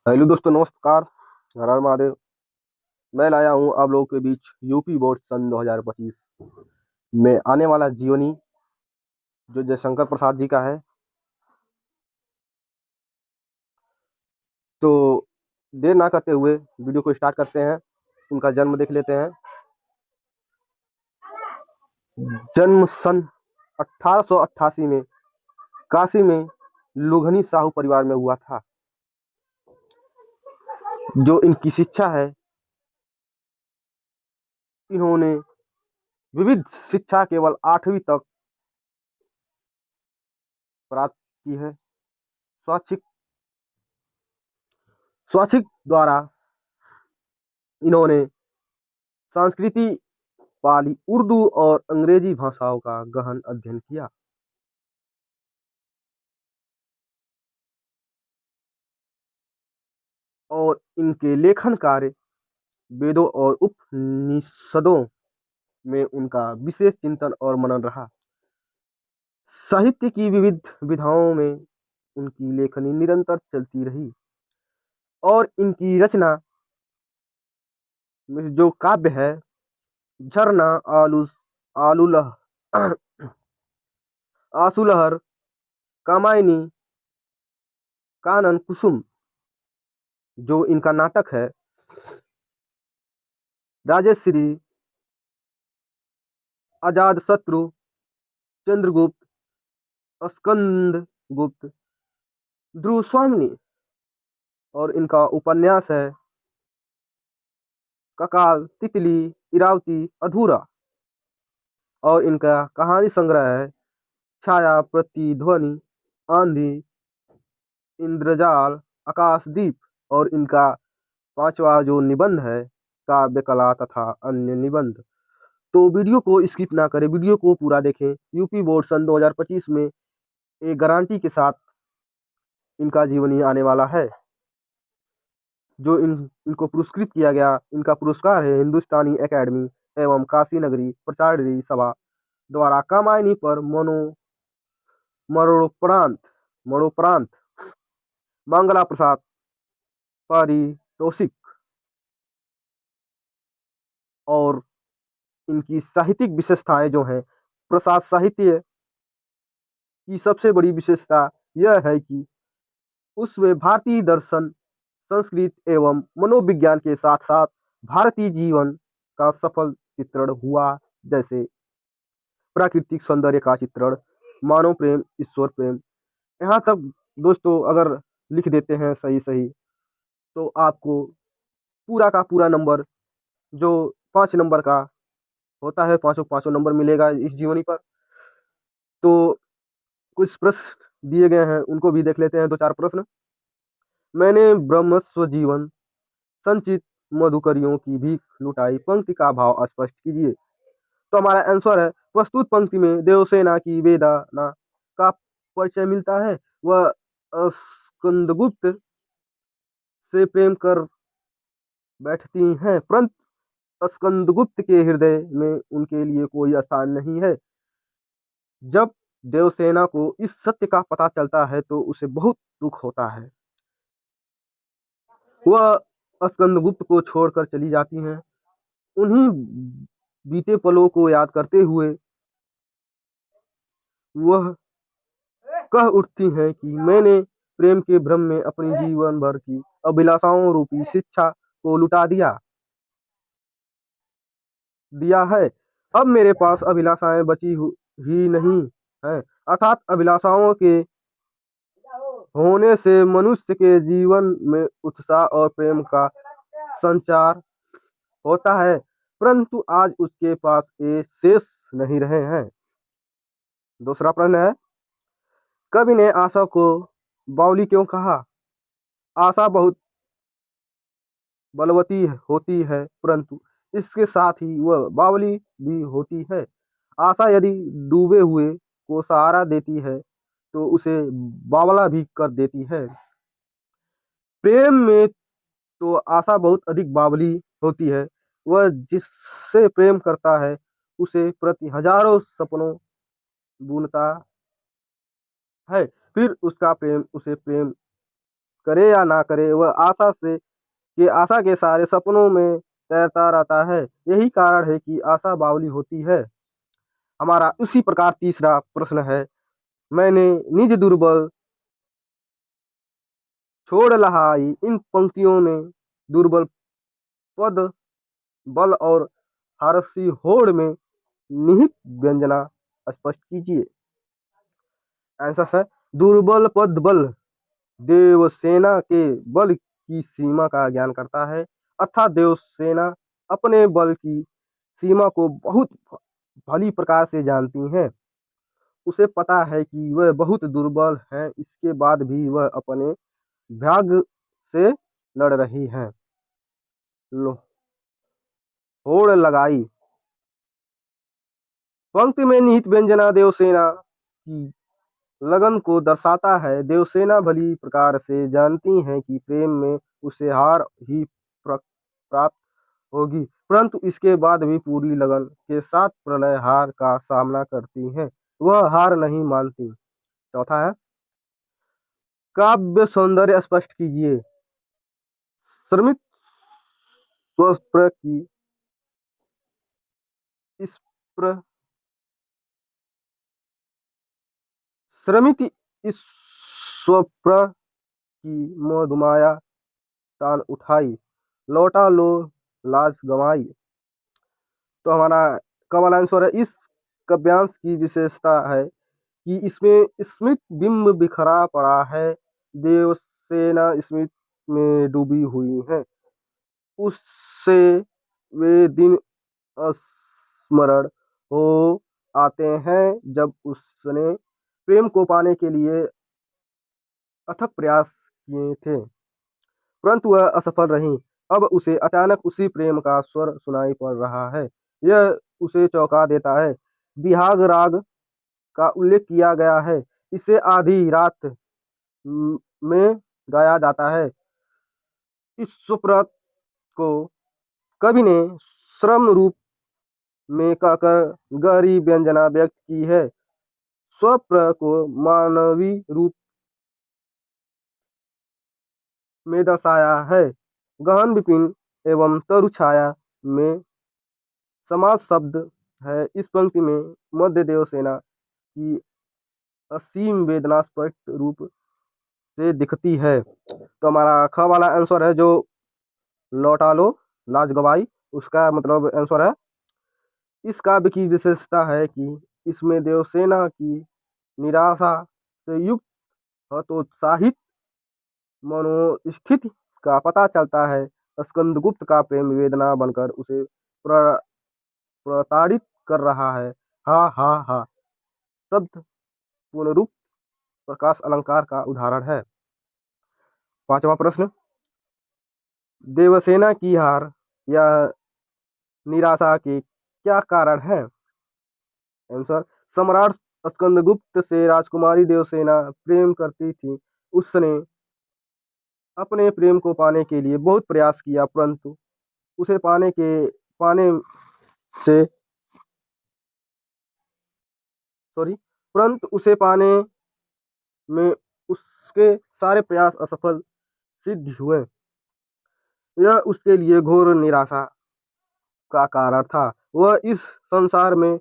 Hello दोस्तों, नमस्कार। हर हर महादेव। मैं लाया हूँ आप लोगों के बीच यूपी बोर्ड सन 2025 में आने वाला जीवनी, जो जयशंकर प्रसाद जी का है। तो देर ना करते हुए वीडियो को स्टार्ट करते हैं। उनका जन्म देख लेते हैं। जन्म सन 1888 में काशी में लुधनी साहू परिवार में हुआ था। जो इनकी शिक्षा है, इन्होंने विविध शिक्षा केवल 8वीं तक प्राप्त की है। स्वैच्छिक स्वैच्छिक द्वारा इन्होंने संस्कृति, पाली, उर्दू और अंग्रेजी भाषाओं का गहन अध्ययन किया। और इनके लेखन कार्य, वेदों और उपनिषदों में उनका विशेष चिंतन और मनन रहा। साहित्य की विविध विधाओं में उनकी लेखनी निरंतर चलती रही। और इनकी रचना में जो काव्य है, झरना, आलू आलूलह आंसुलहर, कामायनी, कानन कुसुम, जो इनका नाटक है, राजश्री, आजाद शत्रु, चंद्रगुप्त, स्कंद गुप्त, ध्रुव स्वामिनी, और इनका उपन्यास है ककाल, तितली, इरावती, अधूरा। और इनका कहानी संग्रह है छाया, प्रतिध्वनि, आंधी, इंद्रजाल, आकाशदीप। और इनका पांचवा जो निबंध है, काव्य कला तथा अन्य निबंध। तो वीडियो को स्किप ना करें, वीडियो को पूरा देखें। यूपी बोर्ड सन 2025 में एक गारंटी के साथ इनका जीवनी आने वाला है। जो इनको पुरस्कृत किया गया, इनका पुरस्कार है हिंदुस्तानी एकेडमी एवं काशी नगरी प्रचारणी सभा द्वारा कामायनी पर मरणोपरांत मरणोपरांत मंगला प्रसाद पारितोषिक। और इनकी साहित्यिक विशेषताएं जो हैं, प्रसाद साहित्य की सबसे बड़ी विशेषता यह है कि उसमें भारतीय दर्शन, संस्कृत एवं मनोविज्ञान के साथ साथ भारतीय जीवन का सफल चित्रण हुआ। जैसे प्राकृतिक सौंदर्य का चित्रण, मानव प्रेम, ईश्वर प्रेम। यहाँ तक दोस्तों अगर लिख देते हैं सही सही, तो आपको पूरा का पूरा नंबर, जो 5 नंबर का होता है, पाँचों पाँचों नंबर मिलेगा इस जीवनी पर। तो कुछ प्रश्न दिए गए हैं, उनको भी देख लेते हैं। दो चार प्रश्न। मैंने ब्रह्मस्व जीवन संचित मधुकरियों की भीख लुटाई, पंक्ति का भाव स्पष्ट कीजिए। तो हमारा आंसर है, प्रस्तुत पंक्ति में देवसेना की वेदना का परिचय मिलता है। वह स्कंदगुप्त से प्रेम कर बैठती हैं, परंतु स्कंदगुप्त के हृदय में उनके लिए कोई स्थान नहीं है। जब देवसेना को इस सत्य का पता चलता है तो उसे बहुत दुख होता है। वह स्कंदगुप्त को छोड़कर चली जाती हैं। उन्हीं बीते पलों को याद करते हुए वह कह उठती हैं कि मैंने प्रेम के भ्रम में अपनी जीवन भर की अभिलाषाओं रूपी शिक्षा को लुटा दिया है। अब मेरे पास अभिलाषाएं ही नहीं है। अर्थात अभिलाषाओं के होने से मनुष्य के जीवन में उत्साह और प्रेम का संचार होता है, परंतु आज उसके पास ये शेष नहीं रहे हैं। दूसरा प्रश्न है, कवि ने आशा को बावली क्यों कहा? आशा बहुत बलवती होती है, परंतु इसके साथ ही वह बावली भी होती है। आशा यदि डूबे हुए को सहारा देती है तो उसे बावला भी कर देती है। प्रेम में तो आशा बहुत अधिक बावली होती है। वह जिससे प्रेम करता है उसे प्रति हजारों सपनों बुनता है, फिर उसका प्रेम उसे प्रेम करे या ना करे, वह आशा के सारे सपनों में तैरता रहता है। यही कारण है कि आशा बावली होती है। हमारा उसी प्रकार तीसरा प्रश्न है, मैंने निज दुर्बल छोड़ लहाई। इन पंक्तियों में दुर्बल पद बल और फारसी होड़ में निहित व्यंजना स्पष्ट कीजिए। आंसर है, दुर्बल पद बल देवसेना के बल की सीमा का ज्ञान करता है, अर्थात देवसेना अपने बल की सीमा को बहुत भली प्रकार से जानती हैं। उसे पता है कि वह बहुत दुर्बल है, इसके बाद भी वह अपने भाग्य से लड़ रही है। होड़ लगाई पंक्ति में निहित व्यंजना देवसेना की लगन को दर्शाता है। देवसेना भली प्रकार से जानती हैं कि प्रेम में उसे हार ही प्राप्त होगी, परंतु इसके बाद भी पूरी लगन के साथ प्रलय हार का सामना करती हैं। वह हार नहीं मानती। चौथा है, काव्य सौंदर्य स्पष्ट कीजिए। श्रमित स्वप्र की इस श्रमित इस स्वप्र की मधुमाया तान उठाई, लौटा लो लाज गंवाई। तो हमारा कमल आंसर है, इस काव्यांश की विशेषता है कि इसमें स्मृत बिंब बिखरा पड़ा है। देवसेना स्मृत में डूबी हुई है, उससे वे दिन स्मरण हो आते हैं जब उसने प्रेम को पाने के लिए अथक प्रयास किए थे, परंतु वह असफल रही। अब उसे अचानक उसी प्रेम का स्वर सुनाई पड़ रहा है, यह उसे चौंका देता है। बिहाग राग का उल्लेख किया गया है, इसे आधी रात में गाया जाता है। इस सुप्रत को कवि ने श्रम रूप में कहकर गहरी व्यंजना व्यक्त की है। स्वप्र को मानवी रूप में दर्शाया है। गहन विपिन एवं तरु छाया में समास शब्द है। इस पंक्ति में मध्य देवसेना की असीम वेदना स्पष्ट रूप से दिखती है। तो हमारा ख वाला आंसर है, जो लौटा लो लाज गवाई, उसका मतलब आंसर है। इस काव्य की विशेषता है कि इसमें देवसेना की निराशा से युक्त हतोत्साहित मनोस्थिति का पता चलता है। स्कंदगुप्त का प्रेम वेदना बनकर उसे प्रताड़ित कर रहा है। हा हा हा शब्द पुनरुक्त प्रकाश अलंकार का उदाहरण है। पांचवा प्रश्न, देवसेना की हार या निराशा के क्या कारण है? आंसर, सम्राट स्कंदगुप्त से राजकुमारी देवसेना प्रेम करती थी। उसने अपने प्रेम को पाने के लिए बहुत प्रयास किया, परंतु उसे पाने से परंतु उसे पाने में उसके सारे प्रयास असफल सिद्ध हुए। यह उसके लिए घोर निराशा का कारण था। वह इस संसार में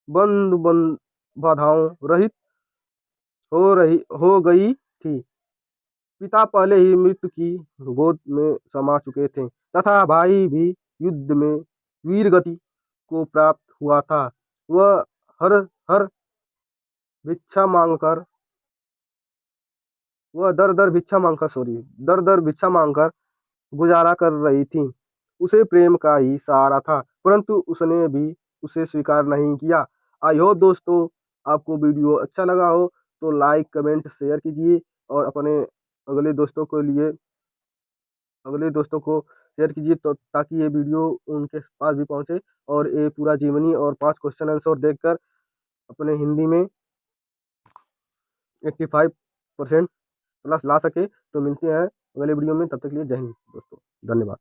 बंद बाधाओं रहित हो गई थी। पिता पहले ही मृत्यु की गोद में समा चुके थे, तथा भाई भी युद्ध में वीर गति को प्राप्त हुआ था। वह हर हर भिक्षा मांगकर वह दर दर भिक्षा मांगकर गुजारा कर रही थी। उसे प्रेम का ही सहारा था, परंतु उसने भी उसे स्वीकार नहीं किया। आई होप दोस्तों आपको वीडियो अच्छा लगा हो तो लाइक कमेंट शेयर कीजिए, और अपने अगले दोस्तों को शेयर कीजिए, तो ताकि ये वीडियो उनके पास भी पहुंचे और ये पूरा जीवनी और 5 क्वेश्चन आंसर देखकर अपने हिंदी में 85% प्लस ला सके। तो मिलते हैं अगले वीडियो में, तब तक के लिए जय हिंद दोस्तों, धन्यवाद।